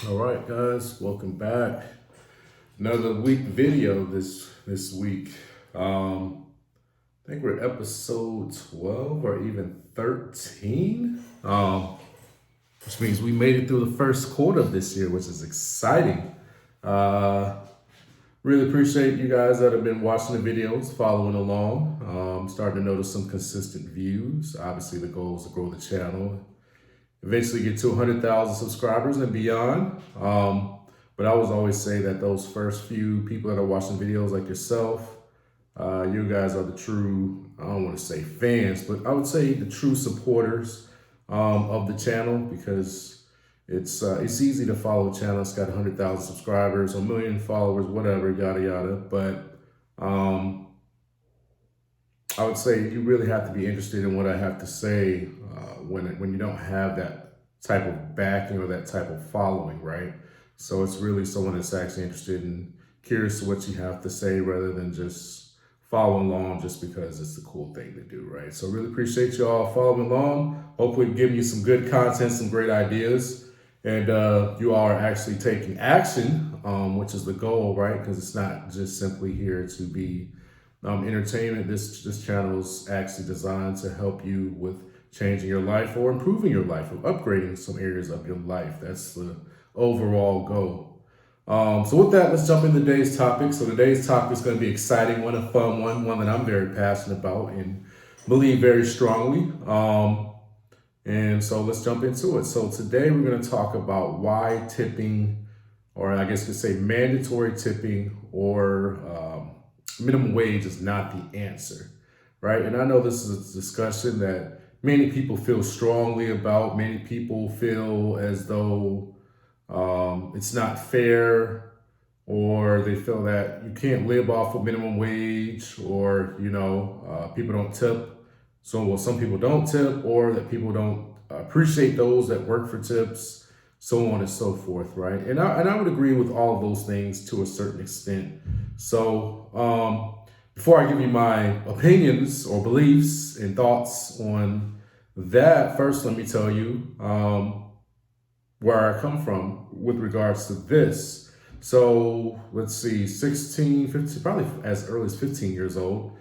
All right, guys, welcome back. Another week video this week. I think we're episode 12 or even 13. Which means we made it through the first quarter of this year, which is exciting. Uh, really appreciate you guys that have been watching the videos, following along. Starting to notice some consistent views. Obviously, the goal is to grow the channel, eventually get to 100,000 subscribers and beyond. But I always say that those first few people that are watching videos like yourself, you guys are the true, I don't want to say fans, but I would say the true supporters of the channel, because it's easy to follow a channel. It's got 100,000 subscribers, a million followers, whatever, yada, yada. But I would say you really have to be interested in what I have to say when you don't have that type of backing or that type of following, right? So it's really someone that's actually interested and curious to what you have to say rather than just following along just because it's the cool thing to do, right? So really appreciate you all following along. Hopefully giving you some good content, some great ideas, and you all are actually taking action, which is the goal, right? Because it's not just simply here to be entertainment. This channel is actually designed to help you with changing your life or improving your life or upgrading some areas of your life. That's the overall goal. So with that, let's jump into today's topic. So today's topic is going to be exciting, one, a fun one that I'm very passionate about and believe very strongly. And so let's jump into it. So today we're going to talk about why tipping, or I guess you could say mandatory tipping or minimum wage is not the answer, right? And I know this is a discussion that many people feel strongly about. Many people feel as though it's not fair, or they feel that you can't live off of minimum wage, or people don't tip. So, well, some people don't tip, or that people don't appreciate those that work for tips, so on and so forth, right? And I would agree with all of those things to a certain extent. So, before I give you my opinions or beliefs and thoughts on that, first let me tell you where I come from with regards to this. So let's see, 16, 15, probably as early as 15 years old,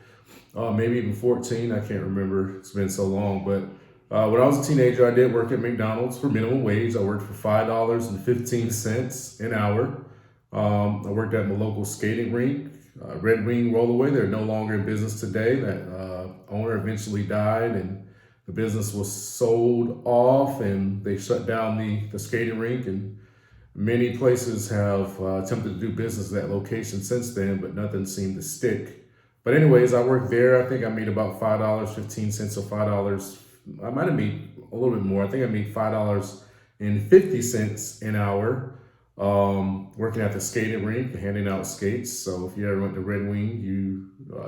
maybe even 14. I can't remember. It's been so long. But when I was a teenager, I did work at McDonald's for minimum wage. I worked for $5.15 an hour. I worked at my local skating rink, Red Wing Rollaway. They're no longer in business today. That owner eventually died, and the business was sold off, and they shut down the skating rink. And many places have attempted to do business at that location since then, but nothing seemed to stick. But anyways, I worked there. I think I made about $5.15 or $5. I might have made a little bit more. I think I made $5.50 an hour, working at the skating rink, handing out skates. So if you ever went to Red Wing,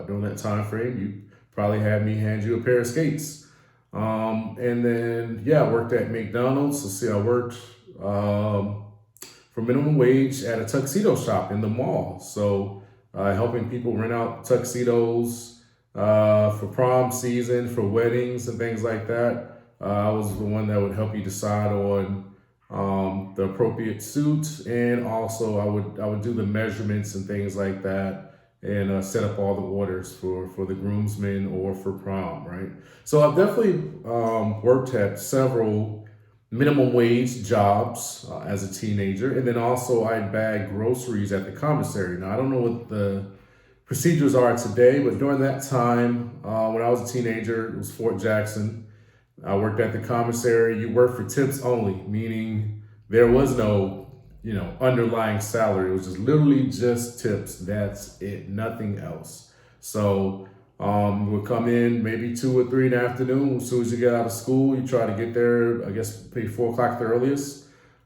during that time frame, you probably had me hand you a pair of skates. And then, I worked at McDonald's. Let's see, I worked for minimum wage at a tuxedo shop in the mall. So helping people rent out tuxedos for prom season, for weddings and things like that. I was the one that would help you decide on the appropriate suit, and also I would do the measurements and things like that, and set up all the orders for the groomsmen or for prom, right? So I've definitely worked at several minimum wage jobs as a teenager, and then also I bagged groceries at the commissary. Now I don't know what the procedures are today, but during that time, when I was a teenager, it was Fort Jackson. I worked at the commissary. You work for tips only, meaning there was no, underlying salary. It was just literally just tips. That's it, nothing else. So we'll come in maybe 2 or 3 in the afternoon. As soon as you get out of school, you try to get there, I guess, maybe 4 o'clock the earliest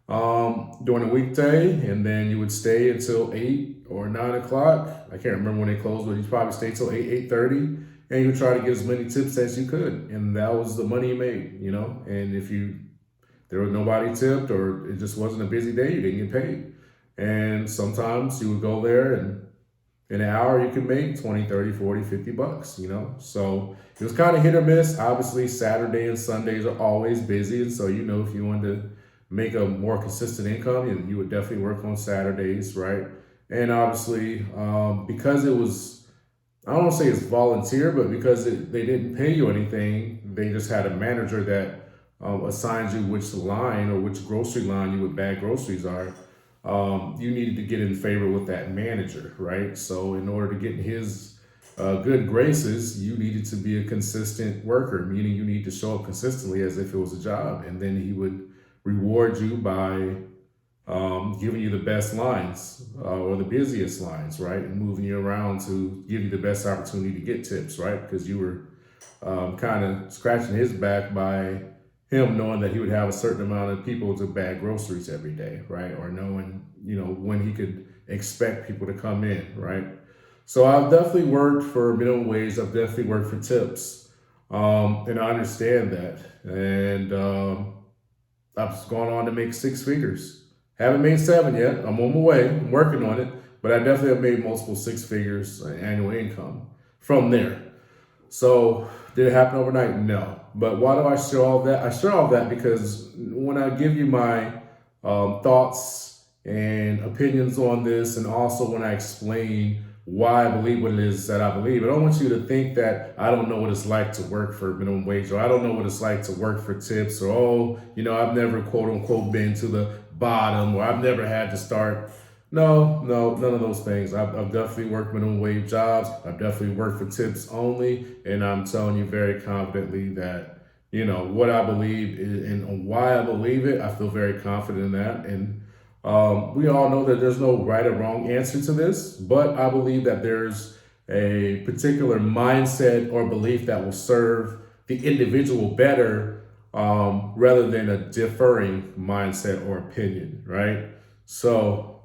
during the weekday, and then you would stay until 8 or 9 o'clock. I can't remember when they closed, but you probably stay till 8:30, and you would try to get as many tips as you could, and that was the money you made, And if there was nobody tipped, or it just wasn't a busy day, you didn't get paid. And sometimes you would go there, and in an hour you can make 20, 30, 40, $50, So it was kind of hit or miss. Obviously, Saturday and Sundays are always busy, and so if you wanted to make a more consistent income, and you would definitely work on Saturdays, right? And obviously, because it was, I don't want to say it's volunteer, but because they didn't pay you anything, they just had a manager that assigns you which line or which grocery line you would bag groceries are. You needed to get in favor with that manager, right? So in order to get in his good graces, you needed to be a consistent worker, meaning you need to show up consistently as if it was a job. And then he would reward you by giving you the best lines or the busiest lines, right? And moving you around to give you the best opportunity to get tips, right? Because you were kind of scratching his back by him knowing that he would have a certain amount of people to bag groceries every day, right? Or knowing, when he could expect people to come in, right? So I've definitely worked for minimum wage. I've definitely worked for tips. And I understand that. And I've gone on to make six figures. Haven't made seven yet. I'm on my way. I'm working on it. But I definitely have made multiple six figures annual income from there. So did it happen overnight? No. But why do I share all that? I share all that because when I give you my thoughts and opinions on this, and also when I explain why I believe what it is that I believe, I don't want you to think that I don't know what it's like to work for minimum wage, or I don't know what it's like to work for tips, or, I've never quote unquote been to the bottom, or I've never had to start. No, none of those things. I've definitely worked minimum wage jobs. I've definitely worked for tips only. And I'm telling you very confidently that, what I believe and why I believe it, I feel very confident in that. And we all know that there's no right or wrong answer to this, but I believe that there's a particular mindset or belief that will serve the individual better rather than a differing mindset or opinion, right? So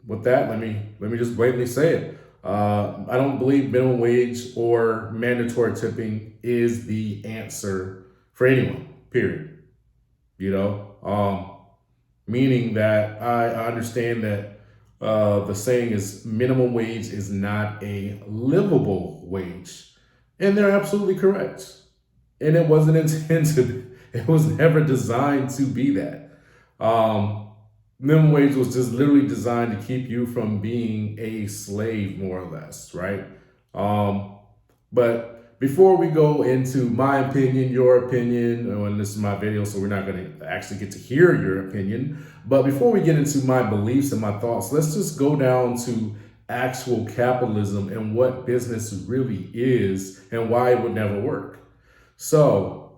with that, let me just blatantly say it. I don't believe minimum wage or mandatory tipping is the answer for anyone, period. Meaning that I understand that the saying is minimum wage is not a livable wage. And they're absolutely correct. And it wasn't intended, it was never designed to be that. Minimum wage was just literally designed to keep you from being a slave, more or less, right? But before we go into my opinion, your opinion, and this is my video, so we're not going to actually get to hear your opinion. But before we get into my beliefs and my thoughts, let's just go down to actual capitalism and what business really is and why it would never work. So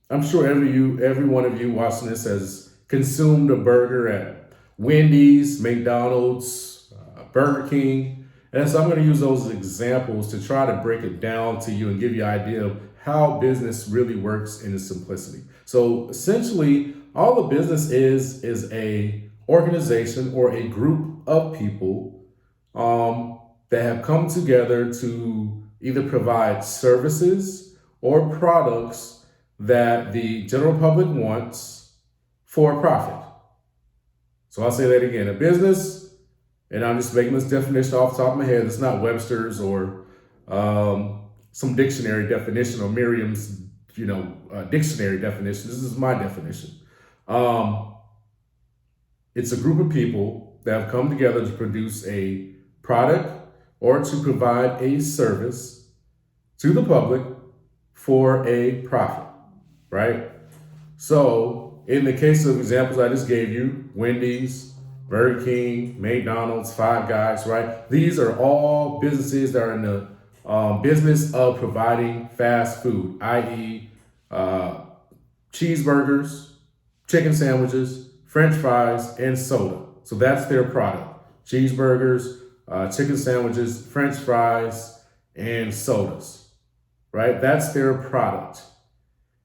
I'm sure every one of you watching this has consumed a burger at Wendy's, McDonald's, Burger King. And so I'm going to use those examples to try to break it down to you and give you an idea of how business really works in its simplicity. So essentially, all the business is a organization or a group of people that have come together to either provide services or products that the general public wants for a profit. So I'll say that again. A business, and I'm just making this definition off the top of my head. It's not Webster's or some dictionary definition or Merriam's, dictionary definition. This is my definition. It's a group of people that have come together to produce a product or to provide a service to the public for a profit, right? So in the case of examples I just gave you, Wendy's, Burger King, McDonald's, Five Guys, right? These are all businesses that are in the business of providing fast food, i.e. Cheeseburgers, chicken sandwiches, French fries, and soda. So that's their product. Cheeseburgers, chicken sandwiches, French fries, and sodas, right? That's their product.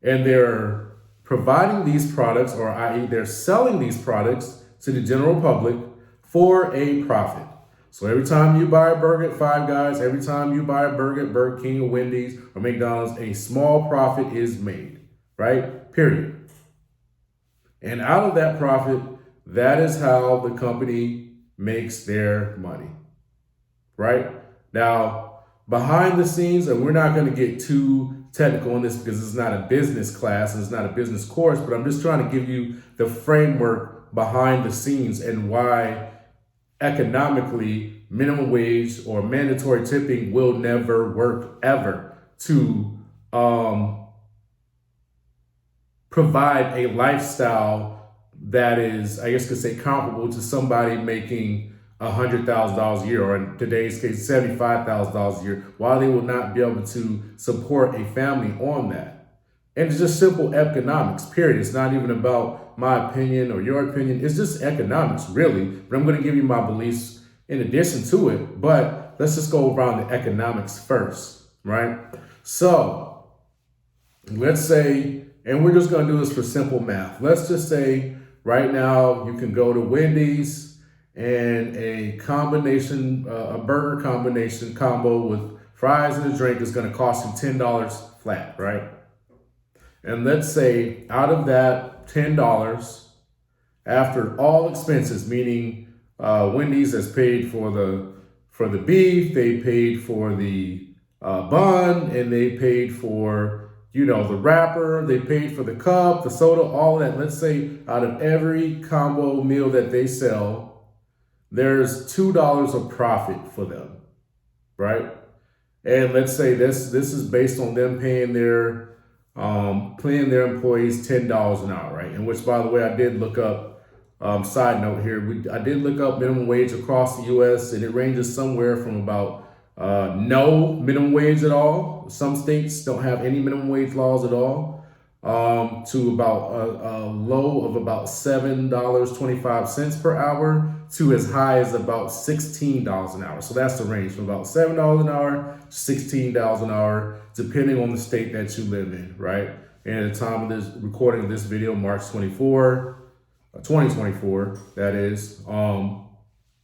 And they're providing these products, or i.e. they're selling these products to the general public for a profit. So every time you buy a burger at Five Guys, every time you buy a burger at Burger King or Wendy's or McDonald's, a small profit is made, right? Period. And out of that profit, that is how the company makes their money, right? Now, behind the scenes, and we're not going to get too technical in this because it's not a business class and it's not a business course, but I'm just trying to give you the framework behind the scenes and why economically minimum wage or mandatory tipping will never work ever to provide a lifestyle that is, I guess, could say comparable to somebody making $100,000 a year, or in today's case, $75,000 a year, while they will not be able to support a family on that. And it's just simple economics, period. It's not even about my opinion or your opinion. It's just economics, really. But I'm going to give you my beliefs in addition to it. But let's just go around the economics first, right? So let's say, and we're just going to do this for simple math. Let's just say right now you can go to Wendy's and a combination, a burger combination combo with fries and a drink is going to cost you $10 flat, right? And let's say out of that $10, after all expenses, meaning Wendy's has paid for the beef, they paid for the bun, and they paid for the wrapper, they paid for the cup, the soda, all that. Let's say out of every combo meal that they sell, there's $2 of profit for them, right? And let's say this is based on them paying their employees $10 an hour, right? And which, by the way, I did look up. Side note here, I did look up minimum wage across the U.S. and it ranges somewhere from about no minimum wage at all. Some states don't have any minimum wage laws at all. To about a low of about $7.25 per hour to as high as about $16 an hour. So that's the range from about $7 an hour to $16 an hour, depending on the state that you live in, right? And at the time of this recording of this video, March 2024, that is,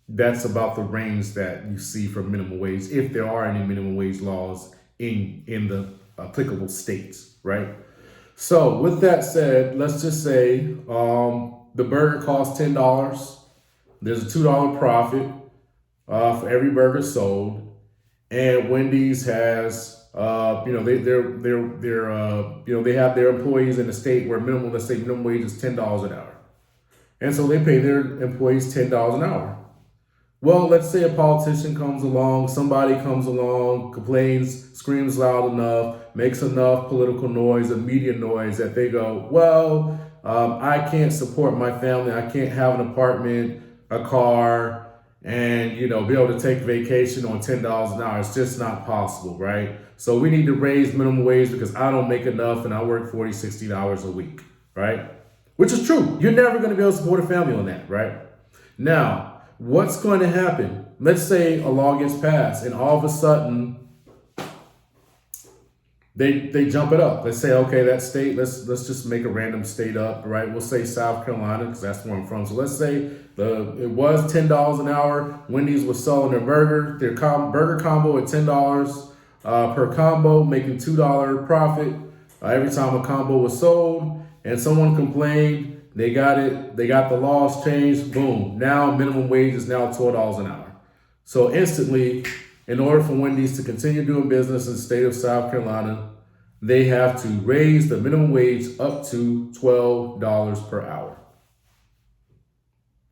that's about the range that you see for minimum wage, if there are any minimum wage laws in the applicable states, right? So with that said, let's just say the burger costs $10. There's a $2 profit for every burger sold, and Wendy's has they have their employees in a state where minimum wage is $10 an hour, and so they pay their employees $10 an hour. Well, let's say a politician comes along, somebody comes along, complains, screams loud enough, makes enough political noise and media noise that they go, well, I can't support my family. I can't have an apartment, a car, and, be able to take vacation on $10 an hour. It's just not possible, right? So we need to raise minimum wage because I don't make enough and I work 40, 60 hours a week, right? Which is true. You're never going to be able to support a family on that, right? Now, what's going to happen? Let's say a law gets passed and all of a sudden they jump it up. Let's say, okay, that state, let's just make a random state up, right? We'll say South Carolina because that's where I'm from. So let's say it was $10 an hour. Wendy's was selling their burger combo at $10 per combo, making $2 profit every time a combo was sold. And someone complained. They got it. They got the laws changed. Boom. Now minimum wage is now $12 an hour. So instantly, in order for Wendy's to continue doing business in the state of South Carolina, they have to raise the minimum wage up to $12 per hour.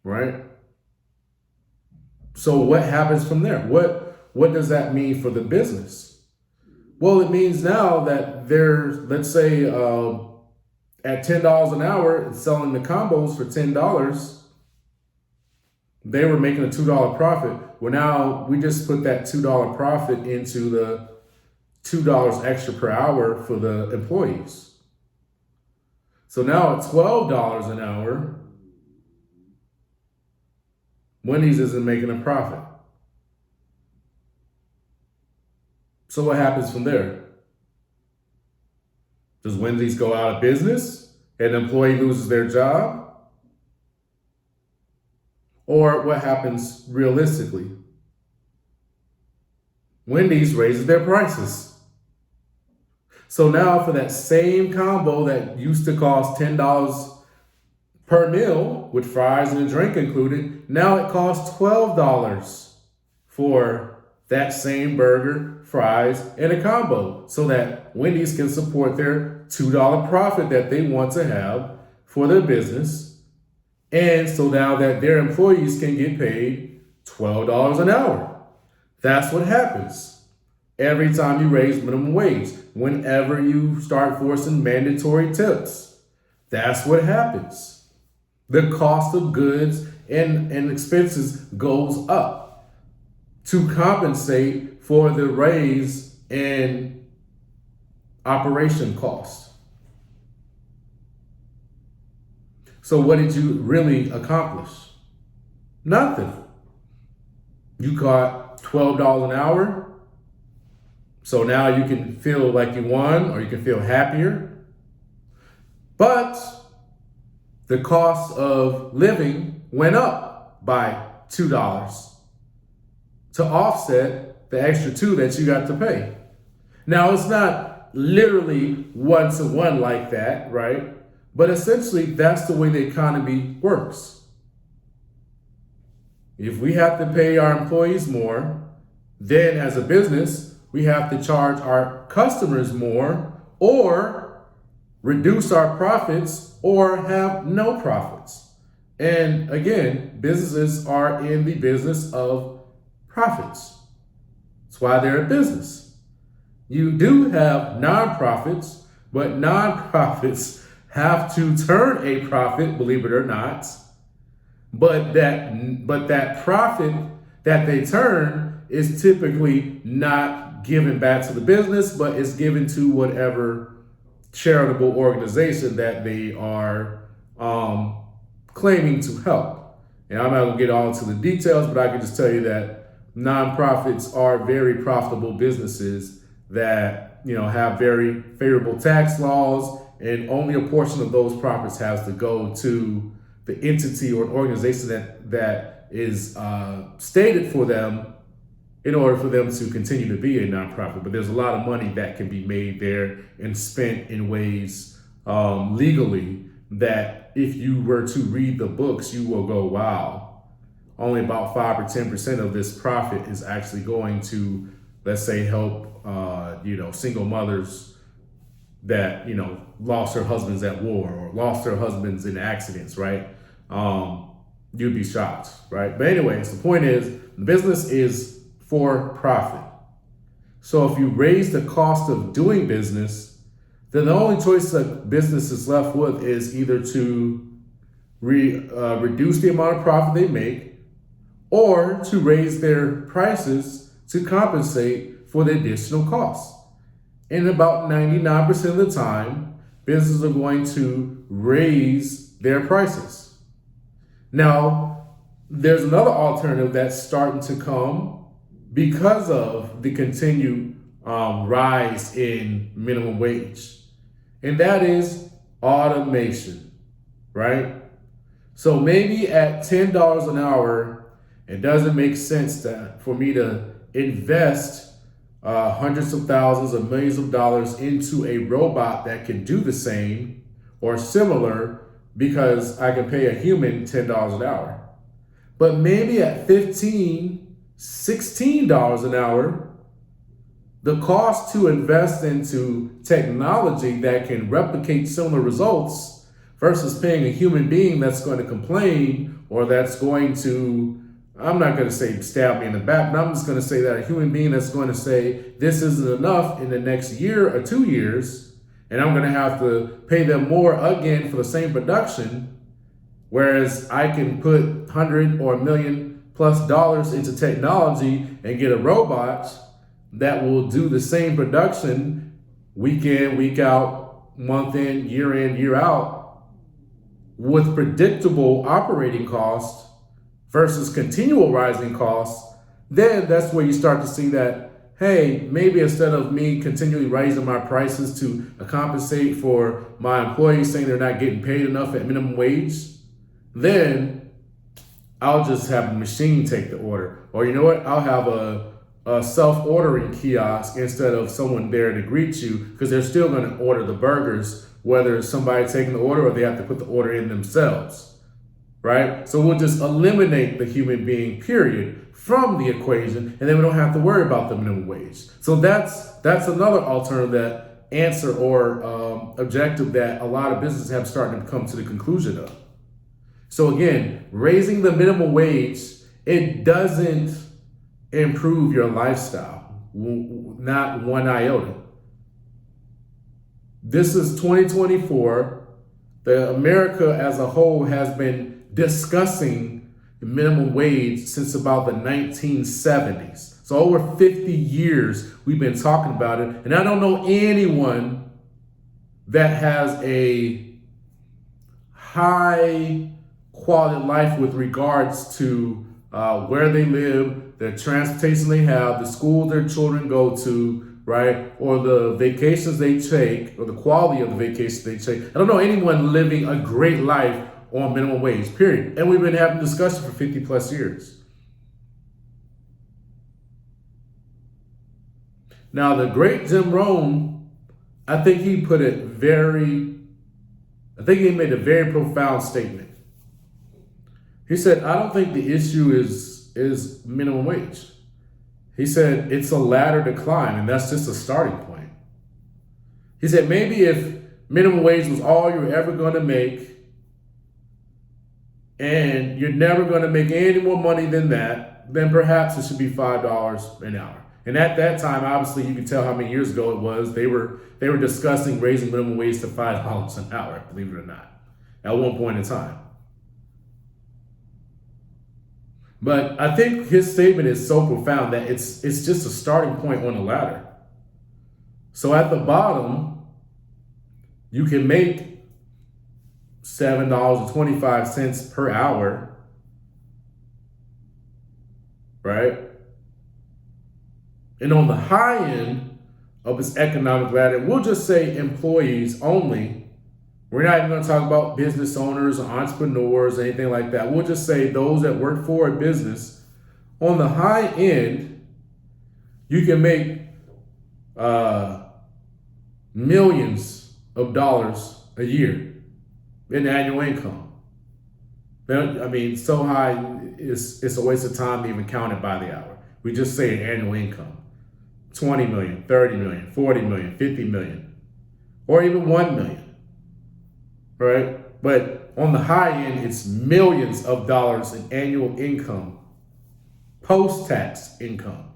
Right? So what happens from there? What does that mean for the business? Well, it means now that there's, let's say, at $10 an hour, selling the combos for $10, they were making a $2 profit. Well, now we just put that $2 profit into the $2 extra per hour for the employees. So now at $12 an hour, Wendy's isn't making a profit. So what happens from there? Does Wendy's go out of business and an employee loses their job? Or what happens realistically? Wendy's raises their prices. So now for that same combo that used to cost $10 per meal with fries and a drink included, now it costs $12 for that same burger, fries, and a combo so that Wendy's can support their $2 profit that they want to have for their business. And so now that their employees can get paid $12 an hour. That's what happens every time you raise minimum wage. Whenever you start forcing mandatory tips, that's what happens. The cost of goods and expenses goes up to compensate for the raise in operation cost. So what did you really accomplish? Nothing. You got $12 an hour. So now you can feel like you won, or you can feel happier. But the cost of living went up by $2 to offset the extra $2 that you got to pay. Now, it's not literally one-to-one like that, right? But essentially, that's the way the economy works. If we have to pay our employees more, then as a business, we have to charge our customers more, or reduce our profits, or have no profits. And again, businesses are in the business of profits. That's why they're a business. You do have nonprofits, but nonprofits have to turn a profit, believe it or not. But that profit that they turn is typically not given back to the business, but it's given to whatever charitable organization that they are claiming to help. And I'm not gonna get all into the details, but I can just tell you that nonprofits are very profitable businesses that, have very favorable tax laws, and only a portion of those profits has to go to the entity or organization that is stated for them in order for them to continue to be a nonprofit. But there's a lot of money that can be made there and spent in ways legally that if you were to read the books, you will go, wow, only about 5 or 10% of this profit is actually going to, let's say, help, single mothers that, lost their husbands at war or lost their husbands in accidents, right? You'd be shocked, right? But anyways, the point is, the business is for profit. So if you raise the cost of doing business, then the only choice that business is left with is either to reduce the amount of profit they make, or to raise their prices to compensate for the additional costs. And about 99% of the time, businesses are going to raise their prices. Now, there's another alternative that's starting to come because of the continued rise in minimum wage. And that is automation, right? So maybe at $10 an hour, it doesn't make sense for me to invest hundreds of thousands of millions of dollars into a robot that can do the same or similar, because I can pay a human $10 an hour. But maybe at $15, $16 an hour, the cost to invest into technology that can replicate similar results versus paying a human being that's going to complain, or that's going to, I'm not going to say stab me in the back, but I'm just going to say that a human being that's going to say this isn't enough in the next year or 2 years, and I'm going to have to pay them more again for the same production, whereas I can put $100 or $1 million plus into technology and get a robot that will do the same production week in, week out, month in, year out, with predictable operating costs versus continual rising costs. Then that's where you start to see that, hey, maybe instead of me continually raising my prices to compensate for my employees saying they're not getting paid enough at minimum wage, then I'll just have a machine take the order. Or you know what? I'll have a self-ordering kiosk instead of someone there to greet you, because they're still going to order the burgers, whether it's somebody taking the order or they have to put the order in themselves, right? So we'll just eliminate the human being, period, from the equation, and then we don't have to worry about the minimum wage. So that's another alternative answer or objective that a lot of businesses have started to come to the conclusion of. So again, raising the minimum wage, it doesn't improve your lifestyle, not one iota. This is 2024. America as a whole has been discussing the minimum wage since about the 1970s. So over 50 years we've been talking about it. And I don't know anyone that has a high quality of life with regards to where they live, the transportation they have, the school their children go to, right? Or the vacations they take, or the quality of the vacations they take. I don't know anyone living a great life on minimum wage, period. And we've been having discussion for 50 plus years. Now, the great Jim Rohn, I think he made a very profound statement. He said, I don't think the issue is minimum wage. He said, it's a ladder to climb, and that's just a starting point. He said, maybe if minimum wage was all you're ever going to make, and you're never going to make any more money than that, then perhaps it should be $5 an hour. And at that time, obviously, you can tell how many years ago it was. They were discussing raising minimum wage to $5 an hour, believe it or not, at one point in time. But I think his statement is so profound that it's just a starting point on the ladder. So at the bottom, you can make $7.25 per hour, right? And on the high end of this economic ladder, we'll just say employees only. We're not even going to talk about business owners or entrepreneurs or anything like that. We'll just say those that work for a business. On the high end, you can make millions of dollars a year in annual income. I mean, so high, it's a waste of time to even count it by the hour. We just say annual income. 20 million, 30 million, 40 million, 50 million, or even 1 million. Right? But on the high end, it's millions of dollars in annual income, post-tax income.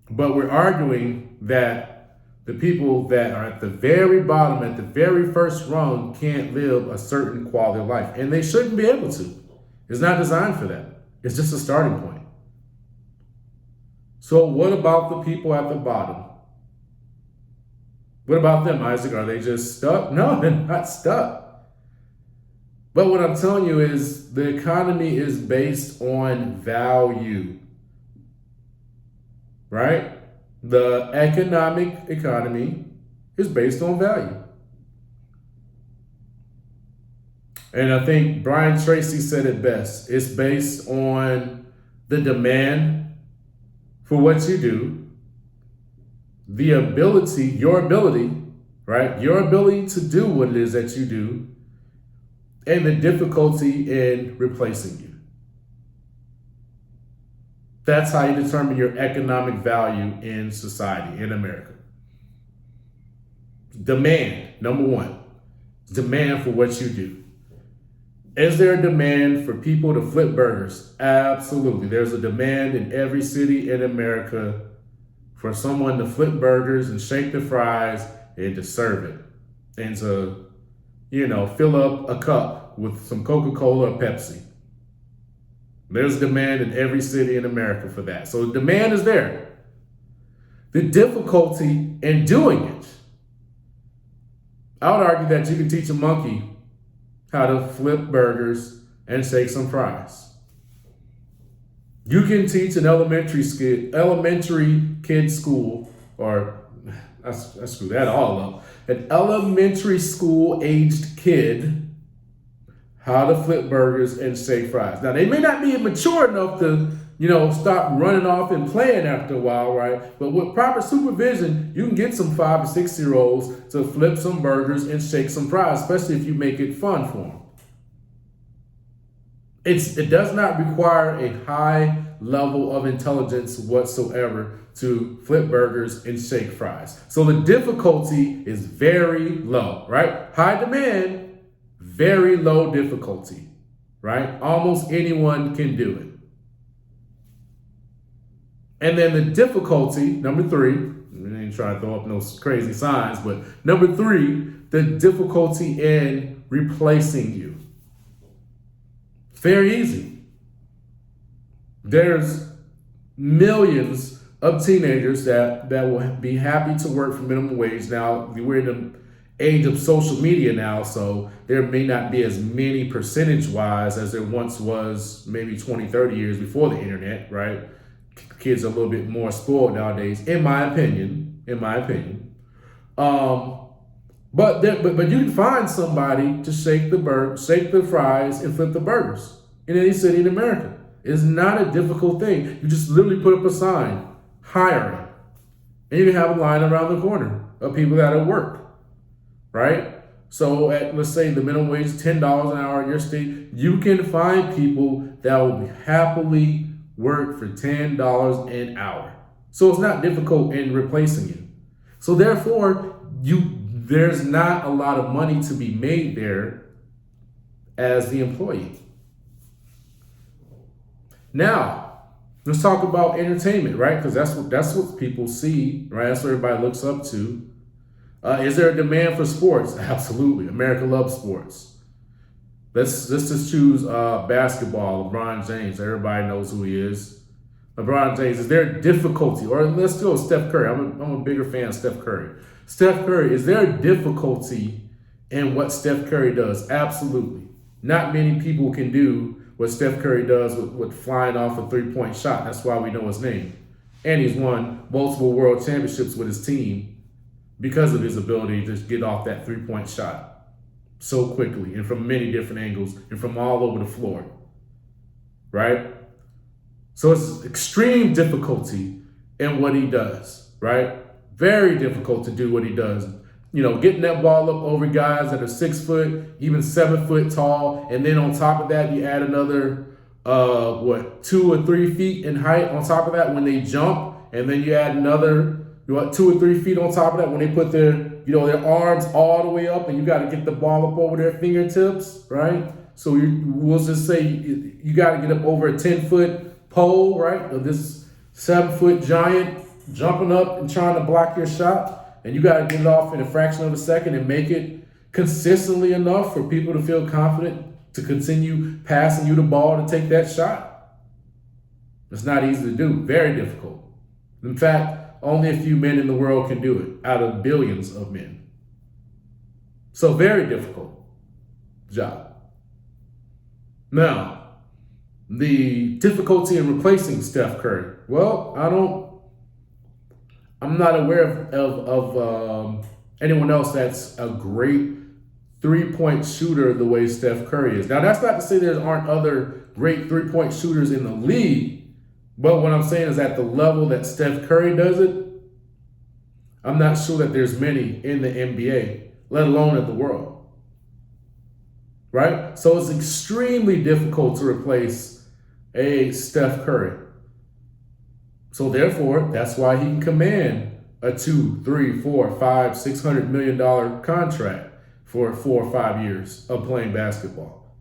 But we're arguing that the people that are at the very bottom, at the very first rung, can't live a certain quality of life. And they shouldn't be able to. It's not designed for that. It's just a starting point. So what about the people at the bottom? What about them, Isaac? Are they just stuck? No, they're not stuck. But what I'm telling you is the economy is based on value, right? The economic economy is based on value. And I think Brian Tracy said it best. It's based on the demand for what you do, your ability, right? Your ability to do what it is that you do, and the difficulty in replacing you. That's how you determine your economic value in society, in America. Demand, number one. Demand for what you do. Is there a demand for people to flip burgers? Absolutely. There's a demand in every city in America for someone to flip burgers and shake the fries and to serve it. And to, fill up a cup with some Coca-Cola or Pepsi. There's demand in every city in America for that. So the demand is there. The difficulty in doing it. I would argue that you can teach a monkey how to flip burgers and shake some fries. You can teach an elementary kid school, or I screwed that all up, an elementary school aged kid how to flip burgers and shake fries. Now, they may not be mature enough stop running off and playing after a while, right? But with proper supervision, you can get some 5 or 6-year-olds to flip some burgers and shake some fries, especially if you make it fun for them. It does not require a high level of intelligence whatsoever to flip burgers and shake fries. So the difficulty is very low, right? High demand, very low difficulty, right? Almost anyone can do it. And then the difficulty, number 3, I ain't trying to throw up no crazy signs, but number 3, the difficulty in replacing you. Very easy. There's millions of teenagers that will be happy to work for minimum wage. Now, we're in the age of social media now, so there may not be as many percentage-wise as there once was maybe 20, 30 years before the internet, right? Kids are a little bit more spoiled nowadays, in my opinion. But you can find somebody to shake the fries, and flip the burgers in any city in America. It's not a difficult thing. You just literally put up a sign, hiring, and you can have a line around the corner of people that are at work, right? So let's say the minimum wage is $10 an hour in your state, you can find people that will happily work for $10 an hour. So it's not difficult in replacing you. So therefore, there's not a lot of money to be made there as the employee. Now, let's talk about entertainment, right? Because that's what people see, right? That's what everybody looks up to. Is there a demand for sports? Absolutely. America loves sports. Let's just choose basketball, LeBron James. Everybody knows who he is. LeBron James, is there a difficulty? Or let's go with Steph Curry. I'm a bigger fan of Steph Curry. Steph Curry, is there a difficulty in what Steph Curry does? Absolutely. Not many people can do what Steph Curry does with flying off a 3-point shot. That's why we know his name. And he's won multiple world championships with his team because of his ability to just get off that 3-point shot so quickly and from many different angles and from all over the floor, right? So it's extreme difficulty in what he does, right? Very difficult to do what he does. Getting that ball up over guys that are 6 foot, even 7 foot tall. And then on top of that, you add another, 2 or 3 feet in height on top of that when they jump. And then you add another, 2 or 3 feet on top of that when they put their arms all the way up, and you got to get the ball up over their fingertips, right? So we'll just say you got to get up over a 10-foot pole, right? Of this 7-foot giant jumping up and trying to block your shot. And you got to get it off in a fraction of a second and make it consistently enough for people to feel confident to continue passing you the ball to take that shot. It's not easy to do. Very difficult. In fact, only a few men in the world can do it out of billions of men. So very difficult job. Now, the difficulty in replacing Steph Curry. Well, I'm not aware of anyone else that's a great 3-point shooter the way Steph Curry is. Now, that's not to say there aren't other great 3-point shooters in the league, but what I'm saying is at the level that Steph Curry does it, I'm not sure that there's many in the NBA, let alone in the world, right? So it's extremely difficult to replace a Steph Curry. So therefore, that's why he can command a $200, $300, $400, $500, $600 million contract for 4 or 5 years of playing basketball.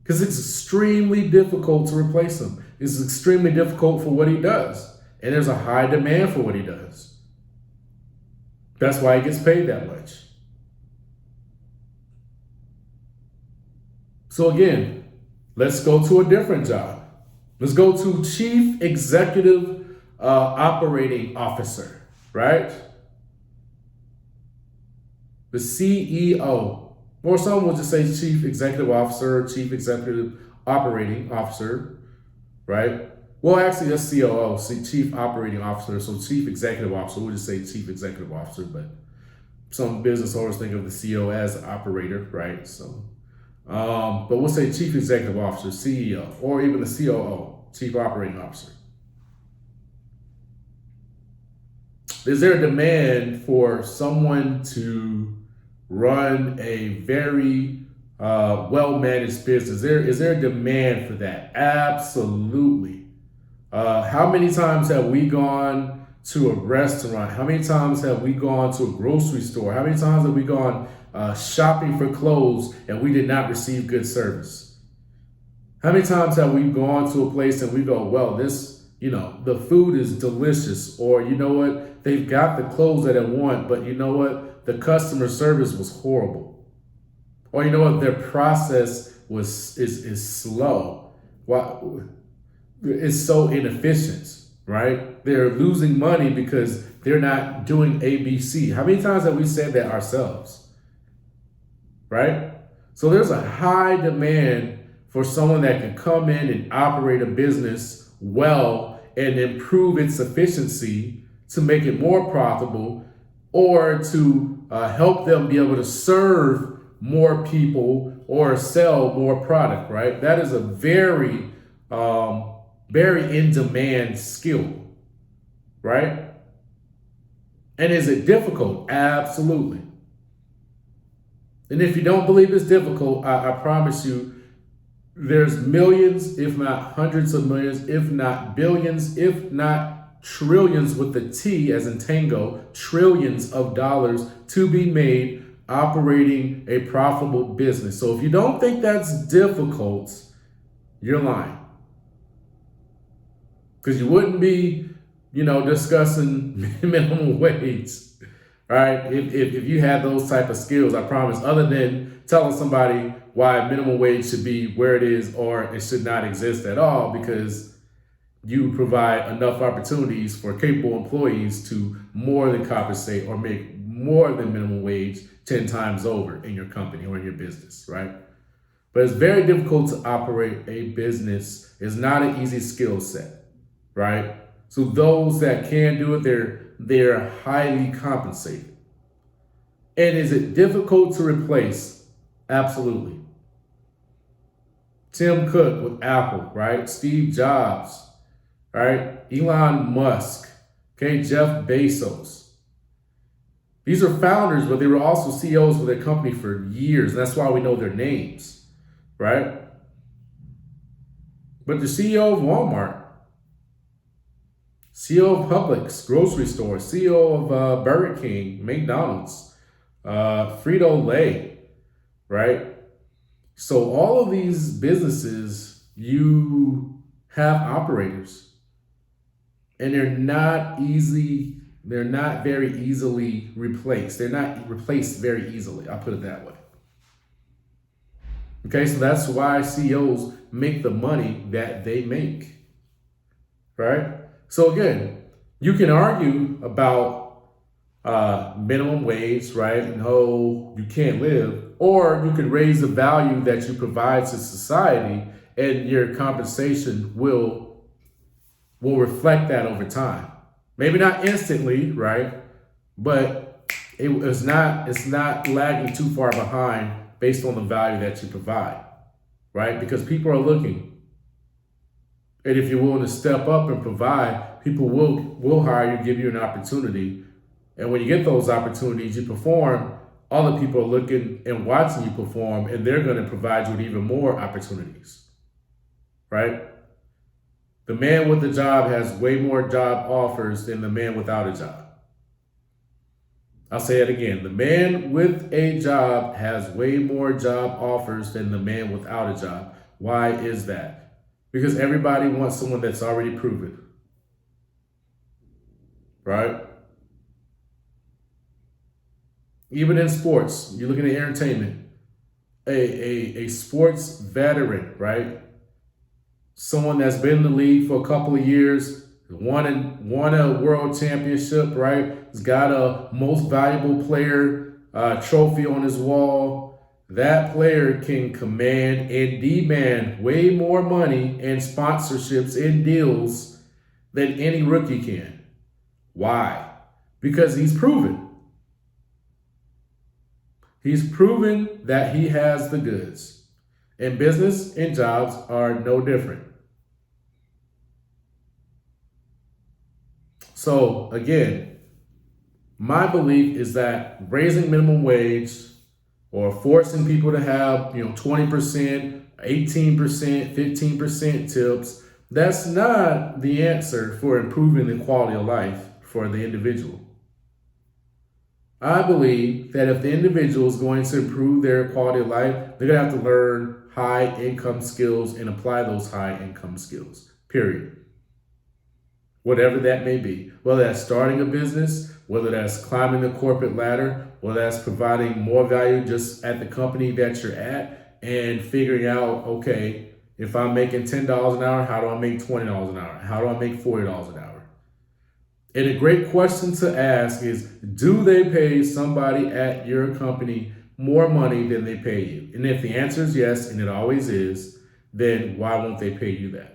Because it's extremely difficult to replace him. It's extremely difficult for what he does. And there's a high demand for what he does. That's why he gets paid that much. So again, let's go to a different job. Let's go to Chief Executive Operating Officer, right? The CEO, or some will just say Chief Executive Officer, Chief Executive Operating Officer, right? Well, actually, that's COO, Chief Operating Officer. So Chief Executive Officer, we'll just say Chief Executive Officer, but some business owners think of the CEO as an operator, right? So, but we'll say Chief Executive Officer, CEO, or even the COO, Chief Operating Officer. Is there a demand for someone to run a very well-managed business? Is there a demand for that? Absolutely. How many times have we gone to a restaurant? How many times have we gone to a grocery store? How many times have we gone shopping for clothes and we did not receive good service? How many times have we gone to a place and we go, well, this, the food is delicious, or you know what, they've got the clothes that I want, but you know what, the customer service was horrible, or you know what, their process is slow. Why? It's so inefficient, right? They're losing money because they're not doing ABC. How many times have we said that ourselves, right? So there's a high demand for someone that can come in and operate a business well and improve its efficiency to make it more profitable, or to help them be able to serve more people or sell more product, right? That is a very, very in-demand skill, right? And is it difficult? Absolutely. And if you don't believe it's difficult, I promise you, there's millions, if not hundreds of millions, if not billions, if not trillions with the T as in tango, trillions of dollars to be made operating a profitable business. So if you don't think that's difficult, you're lying. Because you wouldn't be, discussing minimum wage, right? If you had those type of skills, I promise, other than telling somebody why minimum wage should be where it is or it should not exist at all, because you provide enough opportunities for capable employees to more than compensate or make more than minimum wage 10 times over in your company or in your business, right? But it's very difficult to operate a business. It's not an easy skill set, right? So those that can do it, they're highly compensated. And is it difficult to replace? Absolutely. Tim Cook with Apple, right? Steve Jobs, right? Elon Musk, okay? Jeff Bezos. These are founders, but they were also CEOs of their company for years. And that's why we know their names, right? But the CEO of Walmart, CEO of Publix, grocery store, CEO of Burger King, McDonald's, Frito-Lay, right? So all of these businesses, you have operators, and they're not very easily replaced. They're not replaced very easily. I'll put it that way. Okay, so that's why CEOs make the money that they make, right? So again, you can argue about minimum wage, right? No, you can't live. Or you can raise the value that you provide to society, and your compensation will reflect that over time. Maybe not instantly, right? But it's not lagging too far behind based on the value that you provide, right? Because people are looking. And if you're willing to step up and provide, people will hire you, give you an opportunity. And when you get those opportunities, you perform, other people are looking and watching you perform, and they're going to provide you with even more opportunities, right? The man with a job has way more job offers than the man without a job. I'll say it again. The man with a job has way more job offers than the man without a job. Why is that? Because everybody wants someone that's already proven, right? Even in sports, you're looking at entertainment, a sports veteran, right? Someone that's been in the league for a couple of years, won a world championship, right? Has got a most valuable player trophy on his wall. That player can command and demand way more money and sponsorships and deals than any rookie can. Why? Because he's proven. He's proven that he has the goods. And business and jobs are no different. So again, my belief is that raising minimum wage or forcing people to have, 20%, 18%, 15% tips, that's not the answer for improving the quality of life for the individual. I believe that if the individual is going to improve their quality of life, they're going to have to learn high income skills and apply those high income skills, period. Whatever that may be, whether that's starting a business, whether that's climbing the corporate ladder, whether that's providing more value just at the company that you're at and figuring out, okay, if I'm making $10 an hour, how do I make $20 an hour? How do I make $40 an hour? And a great question to ask is, do they pay somebody at your company more money than they pay you? And if the answer is yes, and it always is, then why won't they pay you that?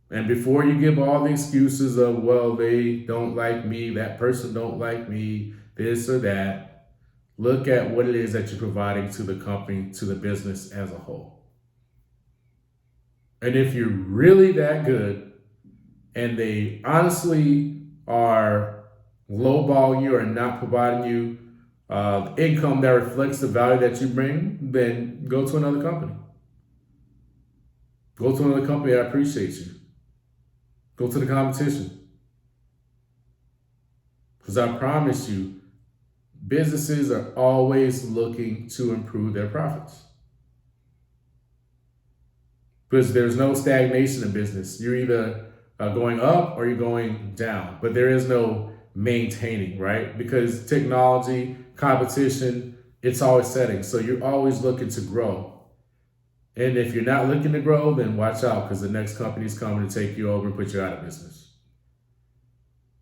And before you give all the excuses of, well, they don't like me, that person don't like me, this or that, look at what it is that you're providing to the company, to the business as a whole. And if you're really that good and they honestly are lowballing you or not providing you income that reflects the value that you bring, then go to another company. Go to another company that appreciates you. Go to the competition. Because I promise you, businesses are always looking to improve their profits. Because there's no stagnation in business. You're either going up or you're going down, but there is no maintaining, right? Because technology, competition, it's always setting. So you're always looking to grow. And if you're not looking to grow, then watch out, because the next company's coming to take you over and put you out of business.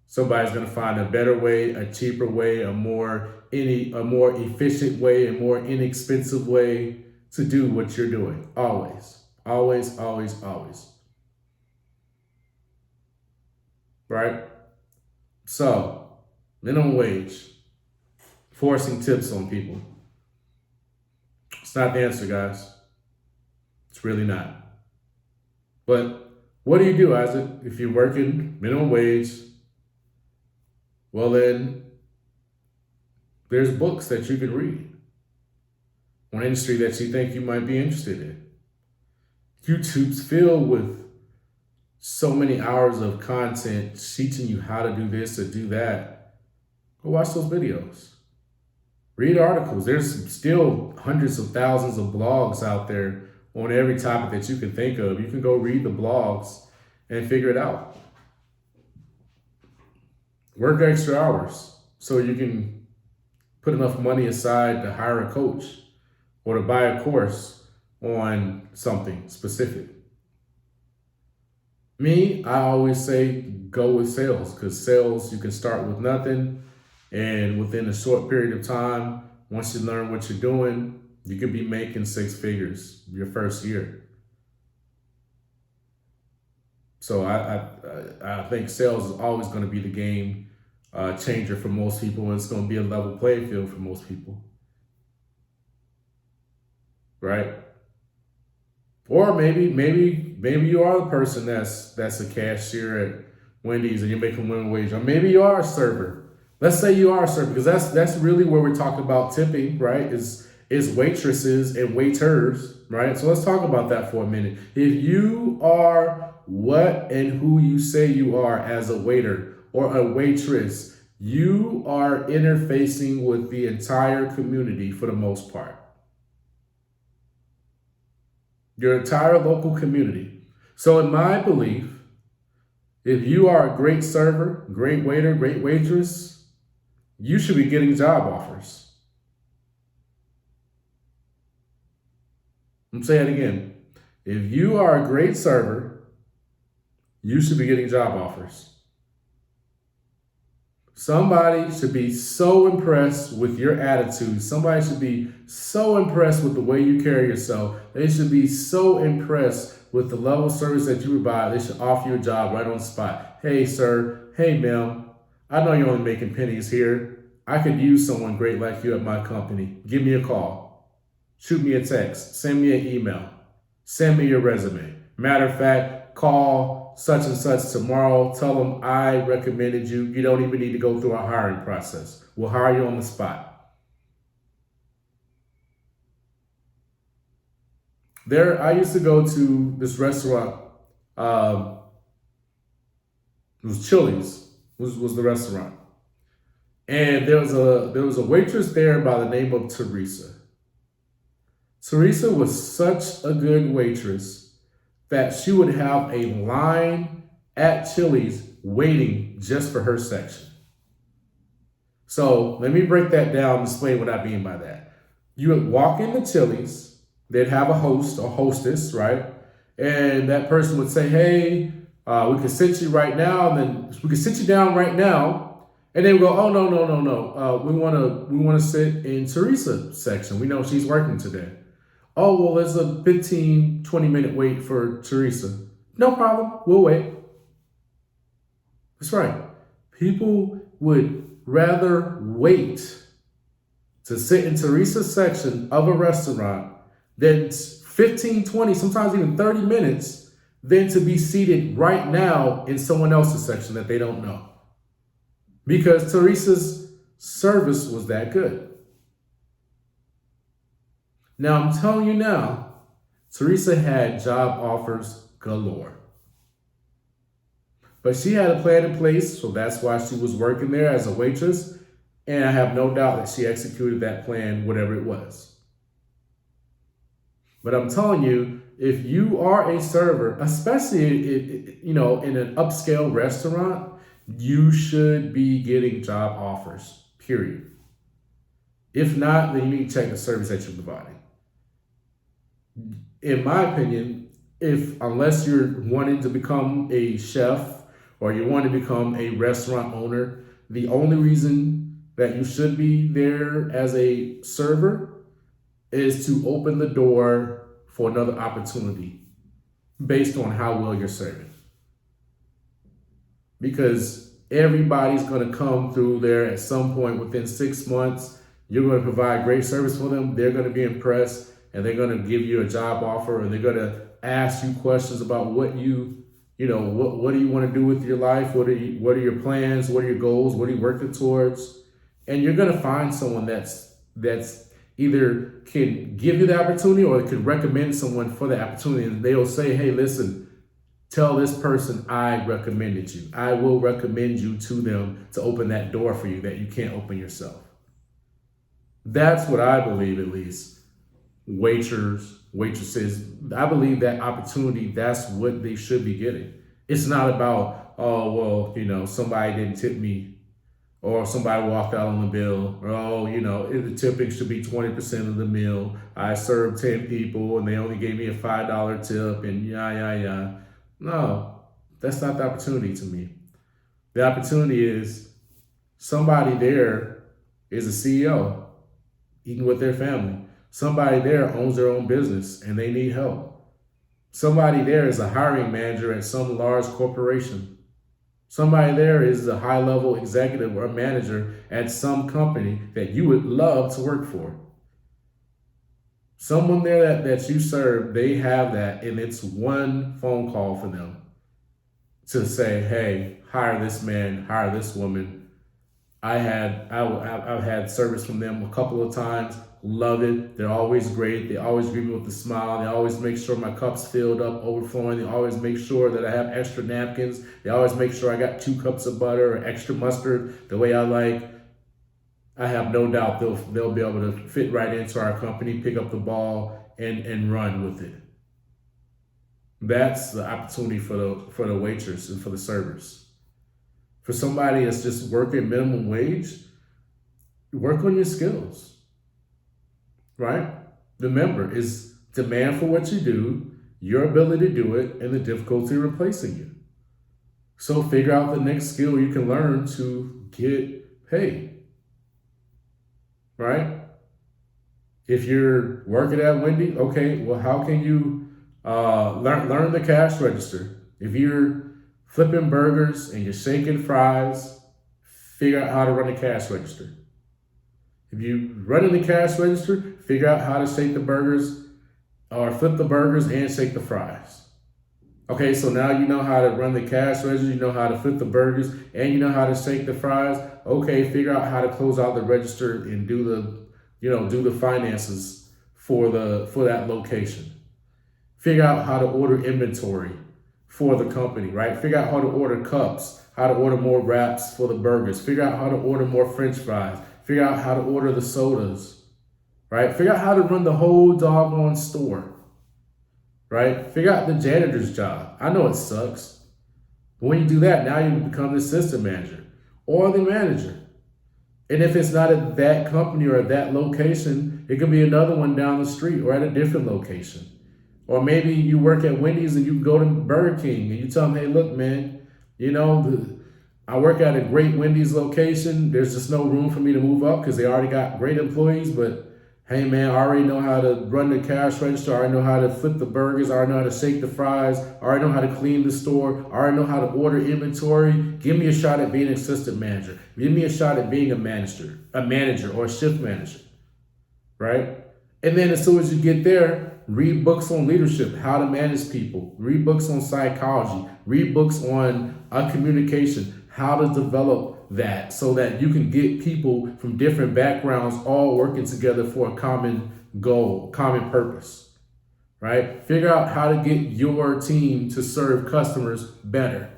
Somebody's going to find a better way, a cheaper way, a more efficient way, a more inexpensive way to do what you're doing. Always, always, always, always. Right? So, minimum wage, forcing tips on people. It's not the answer, guys. It's really not. But what do you do, Isaac, if you're working minimum wage? Well, then there's books that you can read on industry that you think you might be interested in. YouTube's filled with so many hours of content teaching you how to do this or do that. Go watch those videos. Read articles. There's still hundreds of thousands of blogs out there on every topic that you can think of. You can go read the blogs and figure it out. Work extra hours so you can put enough money aside to hire a coach or to buy a course on something specific. Me, I always say go with sales, because sales, you can start with nothing, and within a short period of time, once you learn what you're doing, you could be making six figures your first year. So I think sales is always going to be the game changer for most people, and it's going to be a level playing field for most people, right? Or maybe you are the person that's a cashier at Wendy's and you're making minimum wage, or maybe you are a server. Let's say you are a server, because that's really where we're talking about tipping, right? Is waitresses and waiters, right? So let's talk about that for a minute. If you are what and who you say you are as a waiter or a waitress, you are interfacing with the entire community for the most part. Your entire local community. So in my belief, if you are a great server, great waiter, great waitress, you should be getting job offers. I'm saying it again. If you are a great server, you should be getting job offers. Somebody should be so impressed with your attitude. Somebody should be so impressed with the way you carry yourself. They should be so impressed with the level of service that you provide. They should offer you a job right on the spot. Hey, sir. Hey, ma'am. I know you're only making pennies here. I could use someone great like you at my company. Give me a call. Shoot me a text. Send me an email. Send me your resume. Matter of fact, call such and such tomorrow. Tell them I recommended you. You don't even need to go through a hiring process. We'll hire you on the spot. I used to go to this restaurant. It was Chili's. Was the restaurant, and there was a waitress there by the name of Teresa. Teresa was such a good waitress that she would have a line at Chili's waiting just for her section. So let me break that down and explain what I mean by that. You would walk into Chili's, they'd have a host or hostess, right? And that person would say, hey, we can sit you right now, and then we can sit you down right now. And they would go, oh, no. We want to sit in Teresa's section. We know she's working today. Oh, well, there's a 15, 20-minute wait for Teresa. No problem. We'll wait. That's right. People would rather wait to sit in Teresa's section of a restaurant than 15, 20, sometimes even 30 minutes than to be seated right now in someone else's section that they don't know. Because Teresa's service was that good. Now, I'm telling you now, Teresa had job offers galore. But she had a plan in place, so that's why she was working there as a waitress. And I have no doubt that she executed that plan, whatever it was. But I'm telling you, if you are a server, especially in an upscale restaurant, you should be getting job offers, period. If not, then you need to check the service that you're providing. In my opinion, unless you're wanting to become a chef or you want to become a restaurant owner, the only reason that you should be there as a server is to open the door for another opportunity based on how well you're serving. Because everybody's going to come through there at some point within 6 months. You're going to provide great service for them. They're going to be impressed, and they're going to give you a job offer, and they're going to ask you questions about what do you want to do with your life? What are your plans? What are your goals? What are you working towards? And you're going to find someone that's either can give you the opportunity or could recommend someone for the opportunity. And they'll say, hey, listen, tell this person I recommended you. I will recommend you to them to open that door for you that you can't open yourself. That's what I believe, at least. Waitresses, I believe that opportunity, that's what they should be getting. It's not about, somebody didn't tip me, or somebody walked out on the bill, or, the tipping should be 20% of the meal. I served 10 people and they only gave me a $5 tip and yeah. No, that's not the opportunity to me. The opportunity is somebody there is a CEO eating with their family. Somebody there owns their own business and they need help. Somebody there is a hiring manager at some large corporation. Somebody there is a high-level executive or manager at some company that you would love to work for. Someone there that you serve, they have that, and it's one phone call for them to say, hey, hire this man, hire this woman. I've had service from them a couple of times. Love it. They're always great. They always greet me with a smile. They always make sure my cup's filled up, overflowing. They always make sure that I have extra napkins. They always make sure I got 2 cups of butter or extra mustard the way I like. I have no doubt they'll be able to fit right into our company, pick up the ball, and run with it. That's the opportunity for the waitress and for the servers. For somebody that's just working minimum wage, work on your skills. Right? Remember, it's demand for what you do, your ability to do it, and the difficulty replacing you. So figure out the next skill you can learn to get paid. Right? If you're working at Wendy, okay, well, how can you learn the cash register? If you're flipping burgers and you're shaking fries, figure out how to run the cash register. If you run in the cash register, figure out how to shake the burgers or flip the burgers and shake the fries. Okay, so now you know how to run the cash register, you know how to flip the burgers, and you know how to shake the fries. Okay, figure out how to close out the register and do the finances for that location. Figure out how to order inventory for the company, right? Figure out how to order cups, how to order more wraps for the burgers. Figure out how to order more French fries. Figure out how to order the sodas, right? Figure out how to run the whole doggone store, right? Figure out the janitor's job. I know it sucks. But when you do that, now you become the assistant manager or the manager. And if it's not at that company or at that location, it could be another one down the street or at a different location. Or maybe you work at Wendy's and you go to Burger King and you tell them, hey, look, man, I work at a great Wendy's location. There's just no room for me to move up because they already got great employees. But hey, man, I already know how to run the cash register. I already know how to flip the burgers. I already know how to shake the fries. I already know how to clean the store. I already know how to order inventory. Give me a shot at being an assistant manager. Give me a shot at being a manager or a shift manager, right? And then as soon as you get there, read books on leadership, how to manage people, read books on psychology, read books on communication, how to develop that so that you can get people from different backgrounds all working together for a common goal, common purpose, right? Figure out how to get your team to serve customers better.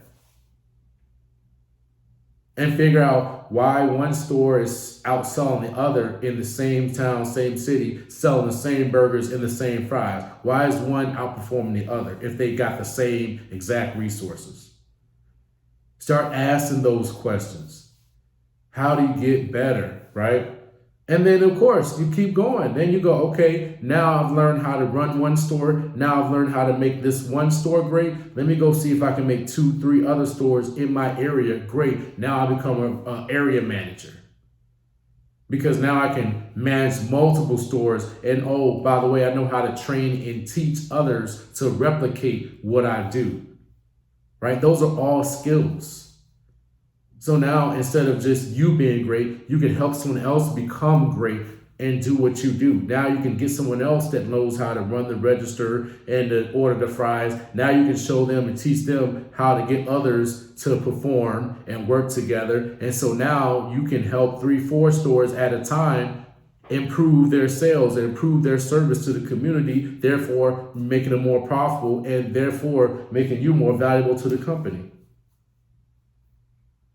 And figure out why one store is outselling the other in the same town, same city, selling the same burgers and the same fries. Why is one outperforming the other if they got the same exact resources? Start asking those questions. How do you get better, right? And then, of course, you keep going. Then you go, okay, now I've learned how to run one store. Now I've learned how to make this one store great. Let me go see if I can make 2, 3 other stores in my area great. Now I become an area manager. Because now I can manage multiple stores. And oh, by the way, I know how to train and teach others to replicate what I do, right? Those are all skills. So now, instead of just you being great, you can help someone else become great and do what you do. Now you can get someone else that knows how to run the register and to order the fries. Now you can show them and teach them how to get others to perform and work together. And so now you can help 3, 4 stores at a time improve their sales and improve their service to the community, therefore making them more profitable and therefore making you more valuable to the company.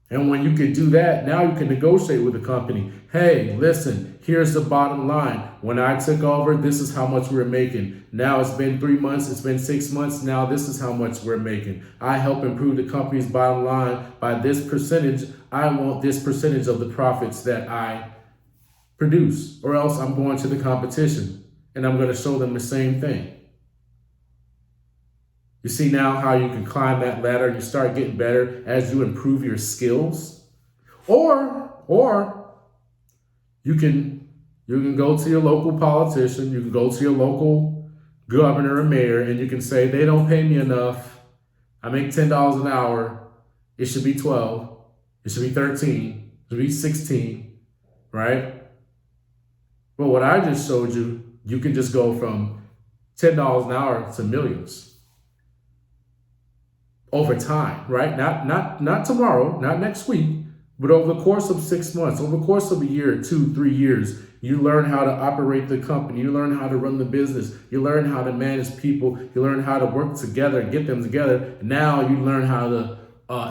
And when you can do that, now you can negotiate with the company. Hey, listen, here's the bottom line. When I took over, this is how much we're making. Now it's been 3 months, it's been 6 months. Now this is how much we're making. I help improve the company's bottom line by this percentage. I want this percentage of the profits that I produce, or else I'm going to the competition and I'm going to show them the same thing. You see now how you can climb that ladder and you start getting better as you improve your skills. Or you can go to your local politician, you can go to your local governor or mayor, and you can say, they don't pay me enough. I make $10 an hour. It should be 12. It should be 13. It should be 16, right? But what I just showed you, you can just go from $10 an hour to millions. Over time, right? Not tomorrow, not next week, but over the course of 6 months, over the course of a year, 2, 3 years, you learn how to operate the company, you learn how to run the business, you learn how to manage people, you learn how to work together and get them together. Now you learn how to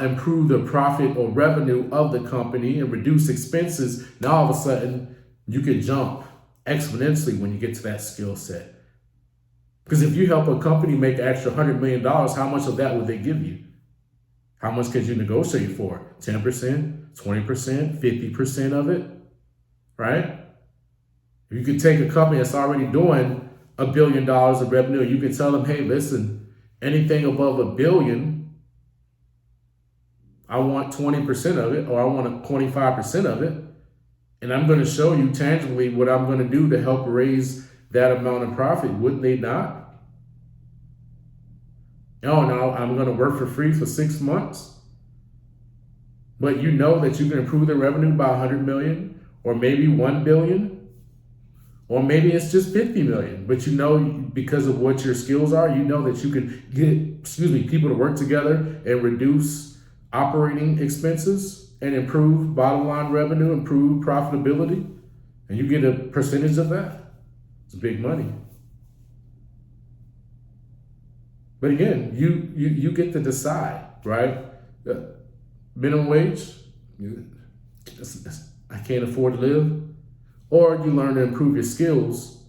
improve the profit or revenue of the company and reduce expenses. Now all of a sudden, you can jump exponentially when you get to that skill set. Because if you help a company make an extra $100 million, how much of that would they give you? How much could you negotiate for? 10%, 20%, 50% of it, right? If you could take a company that's already doing $1 billion of revenue, you can tell them, hey, listen, anything above $1 billion, I want 20% of it, or I want 25% of it. And I'm going to show you tangibly what I'm going to do to help raise that amount of profit. Wouldn't they not? Oh, no, I'm going to work for free for 6 months. But you know that you can improve the revenue by 100 million or maybe 1 billion. Or maybe it's just 50 million, but you know, because of what your skills are, you know that you can get, people to work together and reduce operating expenses and improve bottom line revenue, improve profitability, and you get a percentage of that. It's big money. But again, you get to decide, right? Minimum wage, I can't afford to live. Or you learn to improve your skills,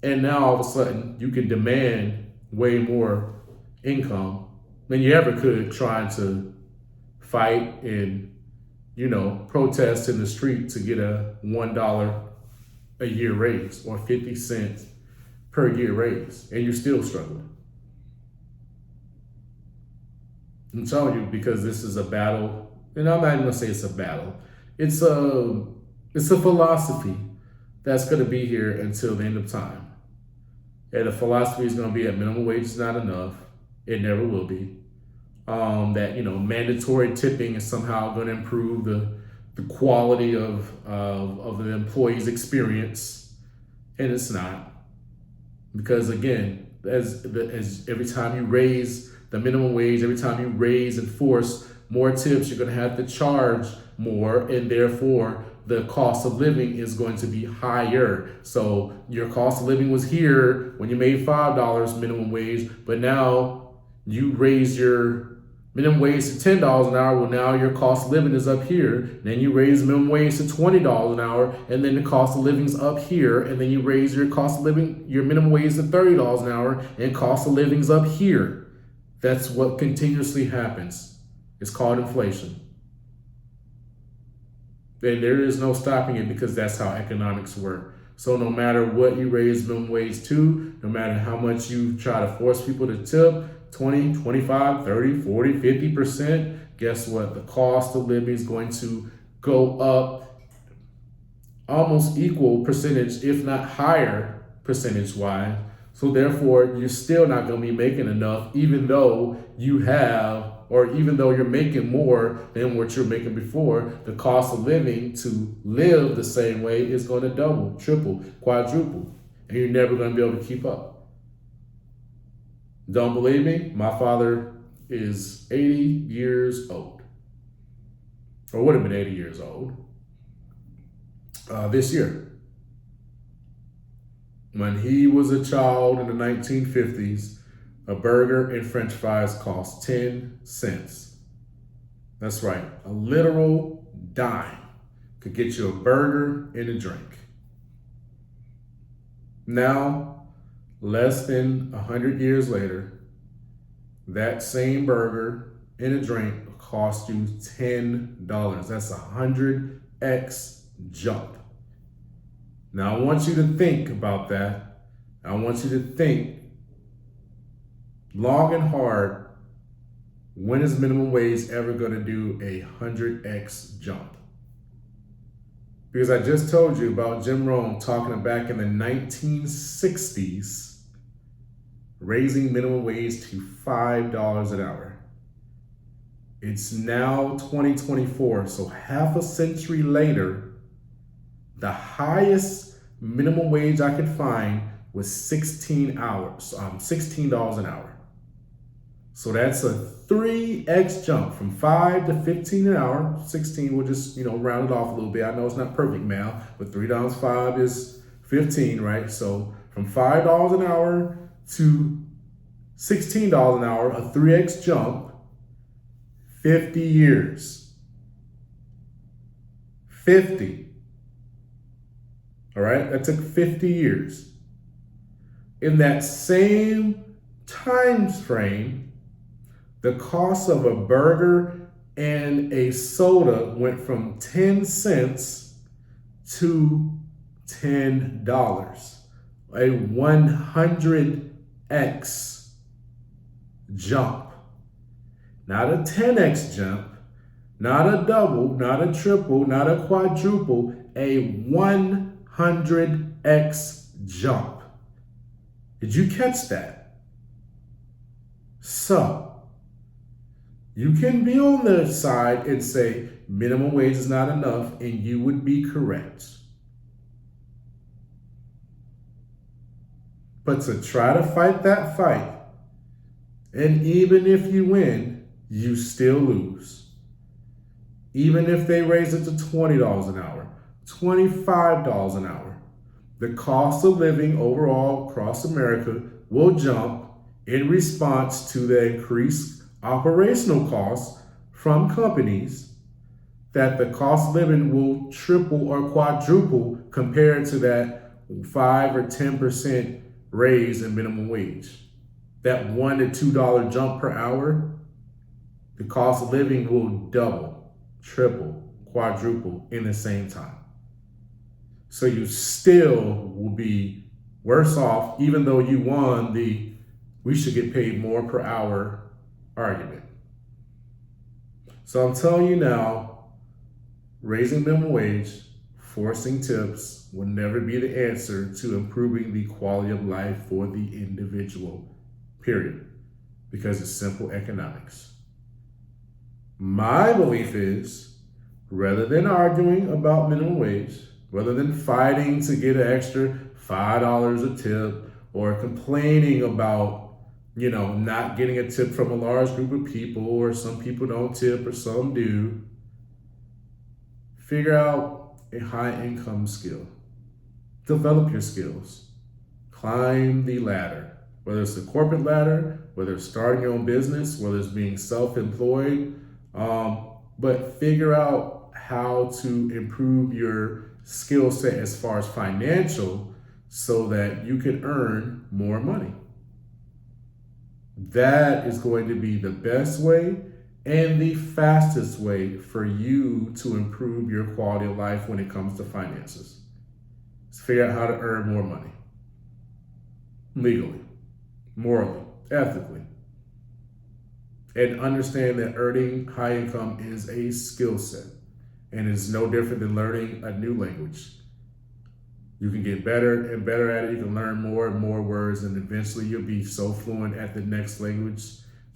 and now all of a sudden you can demand way more income than you ever could trying to fight and, protest in the street to get a $1 a year raise or 50 cents per year raise, and you're still struggling. I'm telling you, because this is a battle, and I'm not even gonna say it's a battle. It's a philosophy that's going to be here until the end of time. And the philosophy is going to be that minimum wage is not enough. It never will be. That, mandatory tipping is somehow going to improve the quality of the employee's experience. And it's not. Because again, as every time you raise the minimum wage, every time you raise and force more tips, you're going to have to charge more, and therefore the cost of living is going to be higher. So your cost of living was here when you made $5 minimum wage, but now you raise your minimum wage to $10 an hour. Well, now your cost of living is up here. Then you raise minimum wage to $20 an hour, and then the cost of living's up here. And then you raise your cost of living, your minimum wage to $30 an hour, and cost of living's up here. That's what continuously happens. It's called inflation. And there is no stopping it, because that's how economics work. So no matter what you raise minimum wage to, no matter how much you try to force people to tip, 20, 25, 30, 40, 50%, guess what? The cost of living is going to go up almost equal percentage, if not higher percentage-wise. So therefore, you're still not going to be making enough, even though even though you're making more than what you're making before. The cost of living to live the same way is going to double, triple, quadruple, and you're never going to be able to keep up. Don't believe me? My father is 80 years old, or would have been 80 years old this year. When he was a child in the 1950s, a burger and french fries cost 10 cents. That's right, a literal dime could get you a burger and a drink. Now, less than 100 years later, that same burger and a drink cost you $10. That's 100x jump. Now, I want you to think about that. I want you to think long and hard. When is minimum wage ever going to do a 100x jump? Because I just told you about Jim Rome talking back in the 1960s, raising minimum wage to $5 an hour. It's now 2024, so half a century later, the highest minimum wage I could find was $16 an hour. So that's a 3x jump from 5 to 15 an hour. 16, we'll just, round it off a little bit. I know it's not perfect math, but 3 times 5 is 15, right? So from $5 an hour to $16 an hour, a 3x jump, 50 years. 50. All right, that took 50 years. In that same time frame, the cost of a burger and a soda went from 10 cents to $10. A 100x jump. Not a 10x jump, not a double, not a triple, not a quadruple, a 100x jump. Did you catch that? So, you can be on the side and say minimum wage is not enough, and you would be correct. But to try to fight that fight, and even if you win, you still lose. Even if they raise it to $20 an hour, $25 an hour, the cost of living overall across America will jump in response to the increased operational costs from companies, that the cost of living will triple or quadruple compared to that 5 or 10% raise in minimum wage. That $1 to $2 jump per hour, the cost of living will double, triple, quadruple in the same time. So you still will be worse off, even though you won the we should get paid more per hour argument. So I'm telling you now, raising minimum wage, forcing tips will never be the answer to improving the quality of life for the individual, period, because it's simple economics. My belief is, rather than arguing about minimum wage, rather than fighting to get an extra $5 a tip, or complaining about, not getting a tip from a large group of people, or some people don't tip or some do, figure out a high income skill. Develop your skills. Climb the ladder, whether it's the corporate ladder, whether it's starting your own business, whether it's being self-employed, but figure out how to improve your skill set as far as financial, so that you can earn more money. That is going to be the best way and the fastest way for you to improve your quality of life when it comes to finances. Is figure out how to earn more money. Legally, morally, ethically. And understand that earning high income is a skill set, and it's no different than learning a new language. You can get better and better at it. You can learn more and more words, and eventually you'll be so fluent at the next language,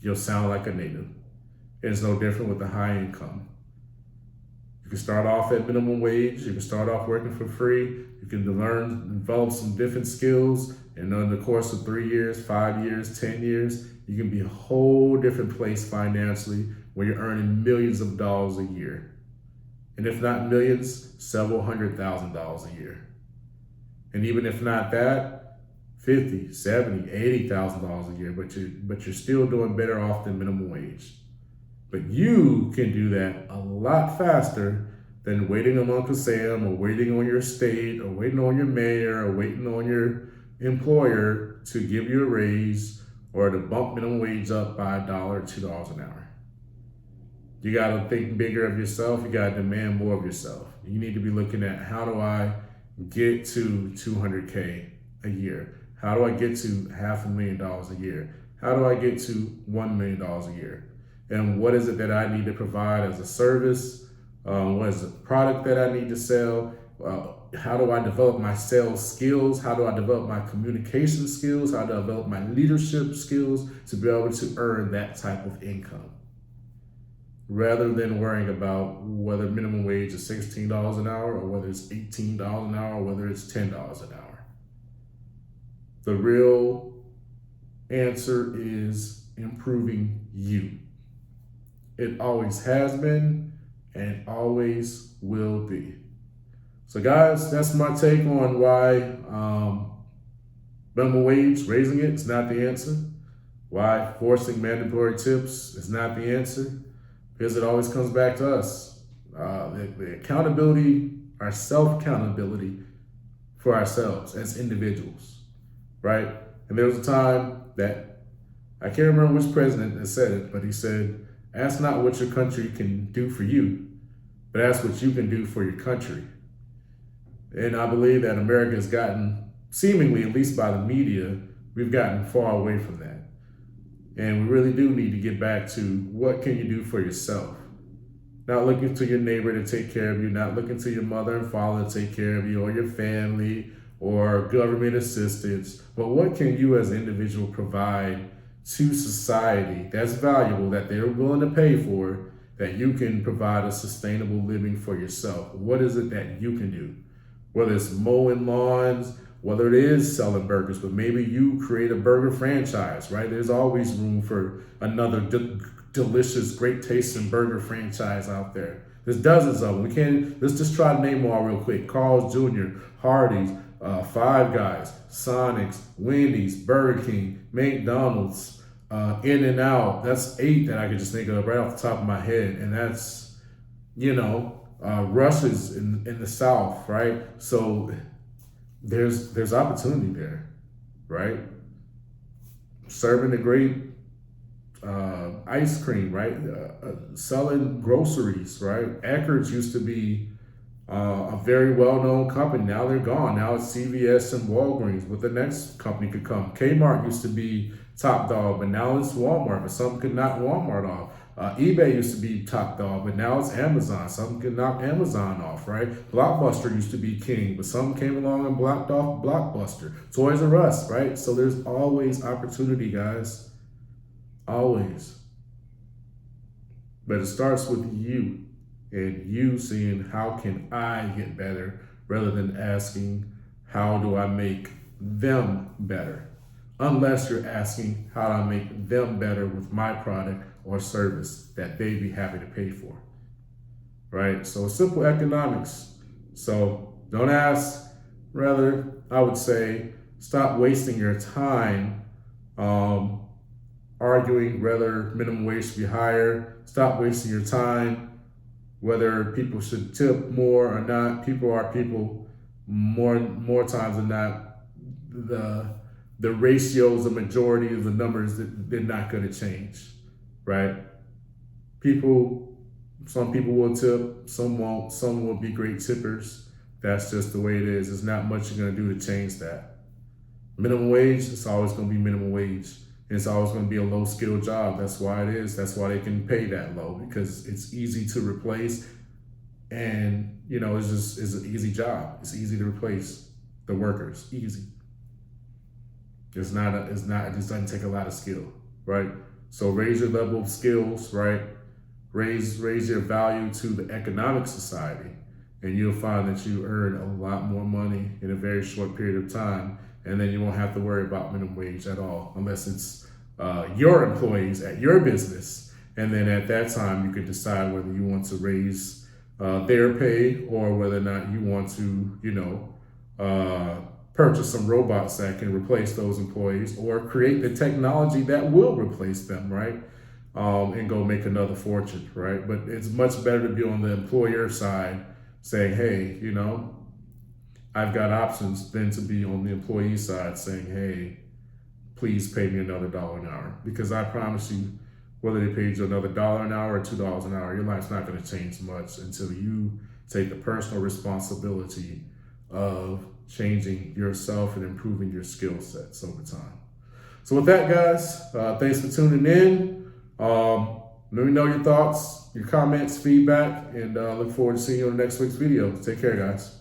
you'll sound like a native. It's no different with the high income. You can start off at minimum wage. You can start off working for free. You can develop some different skills, and in the course of 3 years, 5 years, 10 years, you can be a whole different place financially, where you're earning millions of dollars a year. And if not millions, several $100,000 a year. And even if not that, $50,000, $70,000, $80,000 a year, but you're still doing better off than minimum wage. But you can do that a lot faster than waiting on Uncle Sam, or waiting on your state, or waiting on your mayor, or waiting on your employer to give you a raise, or to bump minimum wage up by $1 or $2 an hour. You got to think bigger of yourself. You got to demand more of yourself. You need to be looking at, how do I get to $200K a year? How do I get to $500,000 a year? How do I get to $1 million a year? And what is it that I need to provide as a service? What is the product that I need to sell? How do I develop my sales skills? How do I develop my communication skills? How do I develop my leadership skills to be able to earn that type of income? Rather than worrying about whether minimum wage is $16 an hour, or whether it's $18 an hour, or whether it's $10 an hour. The real answer is improving you. It always has been and always will be. So guys, that's my take on why minimum wage, raising it, is not the answer. Why forcing mandatory tips is not the answer. Because it always comes back to us. The accountability, our self-accountability for ourselves as individuals, right? And there was a time that, I can't remember which president that said it, but he said, ask not what your country can do for you, but ask what you can do for your country. And I believe that America has gotten, seemingly, at least by the media, we've gotten far away from that. And we really do need to get back to, what can you do for yourself? Not looking to your neighbor to take care of you, not looking to your mother and father to take care of you, or your family, or government assistance, but what can you as an individual provide to society that's valuable, that they're willing to pay for, that you can provide a sustainable living for yourself? What is it that you can do? Whether it's mowing lawns, whether it is selling burgers, but maybe you create a burger franchise, right? There's always room for another delicious, great tasting burger franchise out there. There's dozens of them. Let's just try to name them all real quick. Carl's Jr., Hardee's, Five Guys, Sonic's, Wendy's, Burger King, McDonald's, In-N-Out. That's 8 that I could just think of right off the top of my head. And that's, Rush's in the South, right? So there's opportunity there, right? Serving a great ice cream, right? Selling groceries, right? Eckerd's used to be a very well-known company. Now they're gone. Now it's CVS and Walgreens, but the next company could come. Kmart used to be top dog, but now it's Walmart, but some could knock Walmart off. eBay used to be top dog, but now it's Amazon. Some could knock Amazon off, right? Blockbuster used to be king, but some came along and blocked off Blockbuster. Toys R Us, right? So there's always opportunity, guys. Always. But it starts with you and you seeing how can I get better rather than asking how do I make them better? Unless you're asking how do I make them better with my product or service that they'd be happy to pay for, right? So simple economics. So don't ask, rather, I would say, stop wasting your time arguing whether minimum wage should be higher. Stop wasting your time whether people should tip more or not. People are people. More times than not, the ratios, the majority of the numbers, they're not going to change, right? Some people will tip, some won't. Some will be great tippers. That's just the way it is. There's not much you're going to do to change that. Minimum wage, it's always going to be minimum wage. It's always going to be a low skill job. That's why it is. That's why they can pay that low, because it's easy to replace. And, it's an easy job. It's easy to replace the workers. Easy. It doesn't take a lot of skill, right? So raise your level of skills, right? Raise your value to the economic society, and you'll find that you earn a lot more money in a very short period of time. And then you won't have to worry about minimum wage at all, unless it's your employees at your business. And then at that time, you could decide whether you want to raise their pay or whether or not you want to, purchase some robots that can replace those employees or create the technology that will replace them, right? And go make another fortune, right? But it's much better to be on the employer side saying, hey, I've got options, than to be on the employee side saying, hey, please pay me another $1 an hour. Because I promise you, whether they paid you another $1 an hour or $2 an hour, your life's not going to change much until you take the personal responsibility of changing yourself and improving your skill sets over time. So with that, guys, thanks for tuning in. Let me know your thoughts, your comments, feedback, and look forward to seeing you on the next week's video. Take care, guys.